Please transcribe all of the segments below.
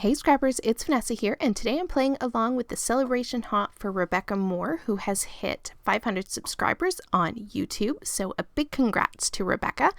Hey Scrappers, it's Vanessa here, and today I'm playing along with the celebration hop for Rebecca Moore, who has hit 500 subscribers on YouTube, so a big congrats to Rebecca.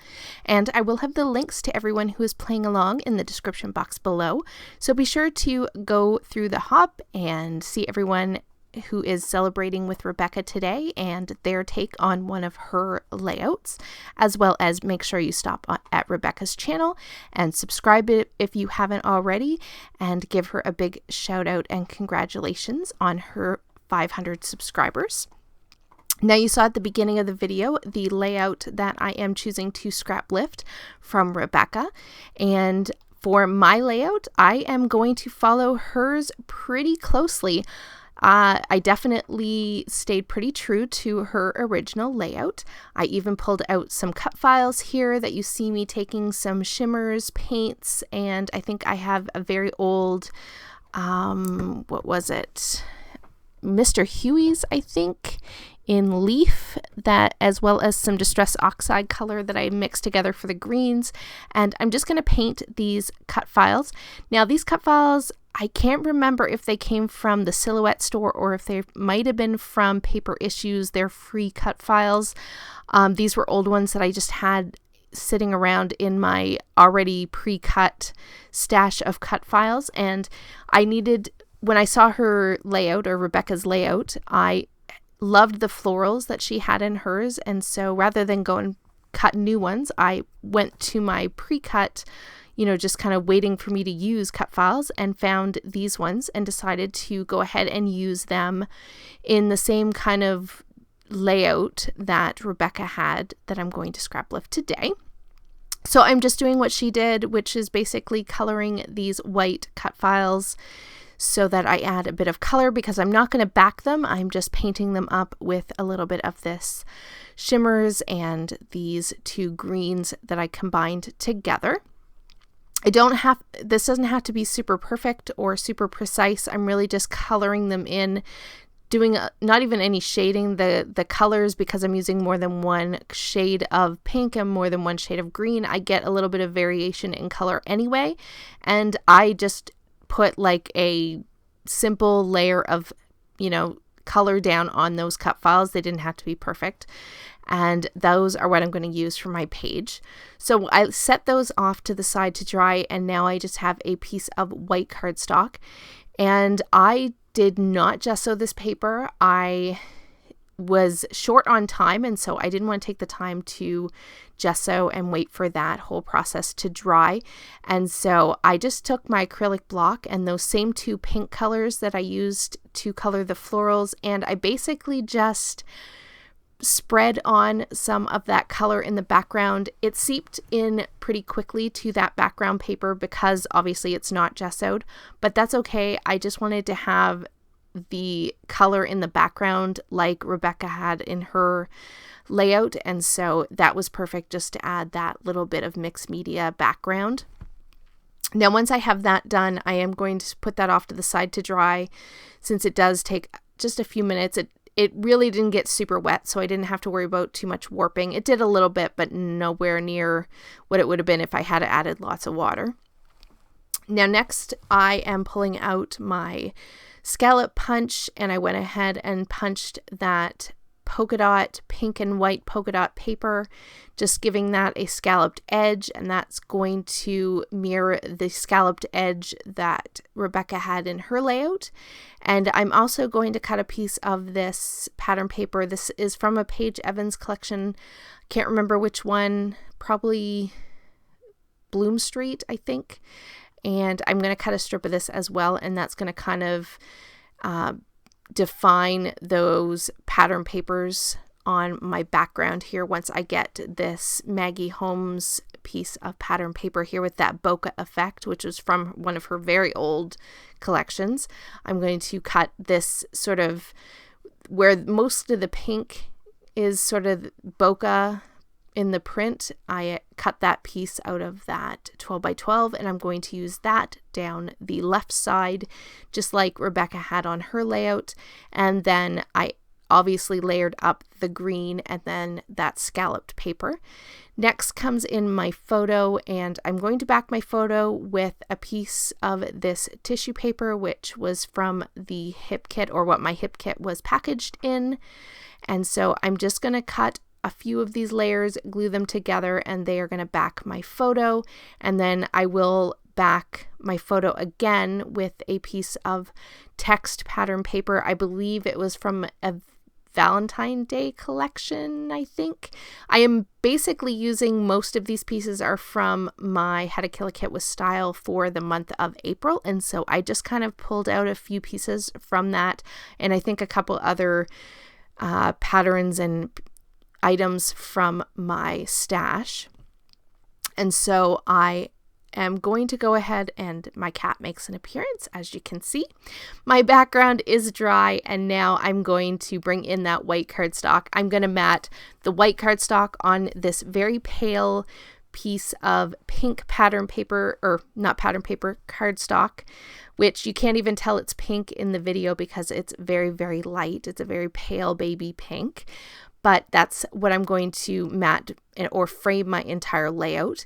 And I will have the links to everyone who is playing along in the description box below, so be sure to go through the hop and see everyone who is celebrating with Rebecca today and their take on one of her layouts, as well as make sure you stop at Rebecca's channel and subscribe if you haven't already, and give her a big shout out and congratulations on her 500 subscribers. Now, you saw at the beginning of the video the layout that I am choosing to scrap lift from Rebecca, and for my layout I am going to follow hers pretty closely. I definitely stayed pretty true to her original layout. I even pulled out some cut files here that you see me taking some shimmers, paints, and I think I have a very old, what was it? Mr. Huey's, I think, in leaf, that as well as some distress oxide color that I mixed together for the greens. And I'm just going to paint these cut files. Now, these cut files, I can't remember if they came from the Silhouette store or if they might have been from Paper Issues. They're free cut files. These were old ones that I just had sitting around in my already pre-cut stash of cut files. And I needed, when I saw her layout, or Rebecca's layout, I loved the florals that she had in hers. And so rather than go and cut new ones, I went to my pre-cut, just kind of waiting for me to use cut files, and found these ones and decided to go ahead and use them in the same kind of layout that Rebecca had that I'm going to scrap lift today. So I'm just doing what she did, which is basically coloring these white cut files so that I add a bit of color, because I'm not going to back them. I'm just painting them up with a little bit of this shimmers and these two greens that I combined together. This doesn't have to be super perfect or super precise. I'm really just coloring them in, doing not even any shading. The colors, because I'm using more than one shade of pink and more than one shade of green, I get a little bit of variation in color anyway. And I just put like a simple layer of, color down on those cut files. They didn't have to be perfect. And those are what I'm going to use for my page. So I set those off to the side to dry, and now I just have a piece of white cardstock. And I did not gesso this paper. I was short on time, and so I didn't want to take the time to gesso and wait for that whole process to dry. And so I just took my acrylic block and those same two pink colors that I used to color the florals, and I basically just spread on some of that color in the background. It seeped in pretty quickly to that background paper because obviously it's not gessoed, but that's okay. I just wanted to have the color in the background like Rebecca had in her layout, and so that was perfect just to add that little bit of mixed media background. Now, once I have that done, I am going to put that off to the side to dry, since it does take just a few minutes. It really didn't get super wet, so I didn't have to worry about too much warping. It did a little bit, but nowhere near what it would have been if I had added lots of water. Now, next, I am pulling out my scallop punch, and I went ahead and punched that polka dot, pink and white polka dot paper, just giving that a scalloped edge, and that's going to mirror the scalloped edge that Rebecca had in her layout. And I'm also going to cut a piece of this pattern paper. This is from a Paige Evans collection. Can't remember which one, probably Bloom Street, I think. And I'm going to cut a strip of this as well, and that's going to kind of define those pattern papers on my background here once I get this Maggie Holmes piece of pattern paper here with that bokeh effect, which was from one of her very old collections. I'm going to cut this sort of where most of the pink is sort of bokeh in the print. I cut that piece out of that 12 by 12, and I'm going to use that down the left side, just like Rebecca had on her layout. And then I obviously layered up the green and then that scalloped paper. Next comes in my photo, and I'm going to back my photo with a piece of this tissue paper, which was from the hip kit, or what my hip kit was packaged in. And so I'm just going to cut a few of these layers, glue them together, and they are going to back my photo. And then I will back my photo again with a piece of text pattern paper. I believe it was from a Valentine's Day collection, I think. I am basically using, most of these pieces are from my How to Kill a Kit with Style for the month of April, and so I just kind of pulled out a few pieces from that, and I think a couple other patterns and items from my stash. And so I am going to go ahead, and my cat makes an appearance, as you can see. My background is dry, and now I'm going to bring in that white cardstock. I'm going to mat the white cardstock on this very pale piece of pink pattern paper, or not pattern paper, cardstock, which you can't even tell it's pink in the video because it's very, very light. It's a very pale baby pink, but that's what I'm going to mat or frame my entire layout.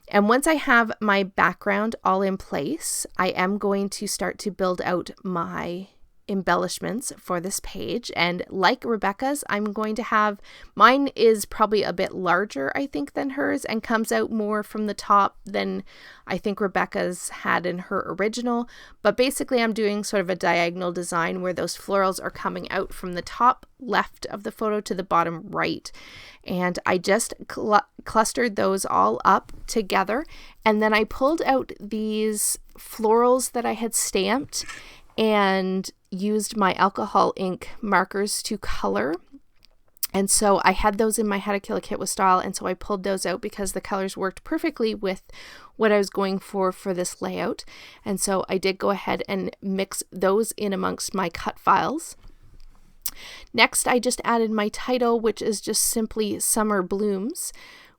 And once I have my background all in place, I am going to start to build out my embellishments for this page. And like Rebecca's, I'm going to have, mine is probably a bit larger, I think, than hers, and comes out more from the top than I think Rebecca's had in her original. But basically I'm doing sort of a diagonal design where those florals are coming out from the top left of the photo to the bottom right. And I just clustered those all up together. And then I pulled out these florals that I had stamped and used my alcohol ink markers to color. And so I had those in my How to Kill a Kit with Style, and so I pulled those out because the colors worked perfectly with what I was going for this layout. And so I did go ahead and mix those in amongst my cut files. Next, I just added my title, which is just simply Summer Blooms,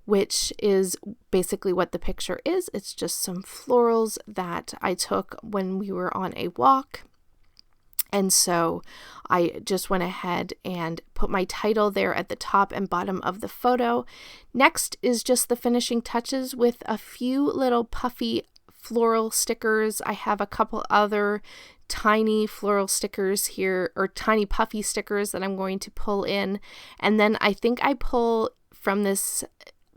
which is basically what the picture is. It's just some florals that I took when we were on a walk. And so I just went ahead and put my title there at the top and bottom of the photo. Next is just the finishing touches with a few little puffy floral stickers. I have a couple other tiny floral stickers here, or tiny puffy stickers, that I'm going to pull in. And then I think I pull from this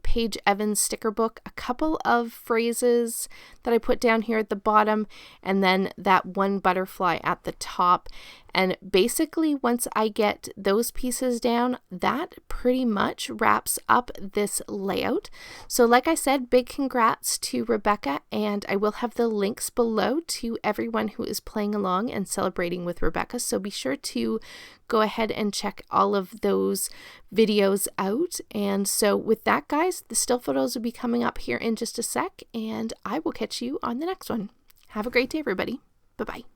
Paige Evans sticker book a couple of phrases that I put down here at the bottom, and then that one butterfly at the top. And basically once I get those pieces down, that pretty much wraps up this layout. So like I said, big congrats to Rebecca, and I will have the links below to everyone who is playing along and celebrating with Rebecca. So be sure to go ahead and check all of those videos out. And so with that, guys, the still photos will be coming up here in just a sec, and I will catch you on the next one. Have a great day, everybody. Bye-bye.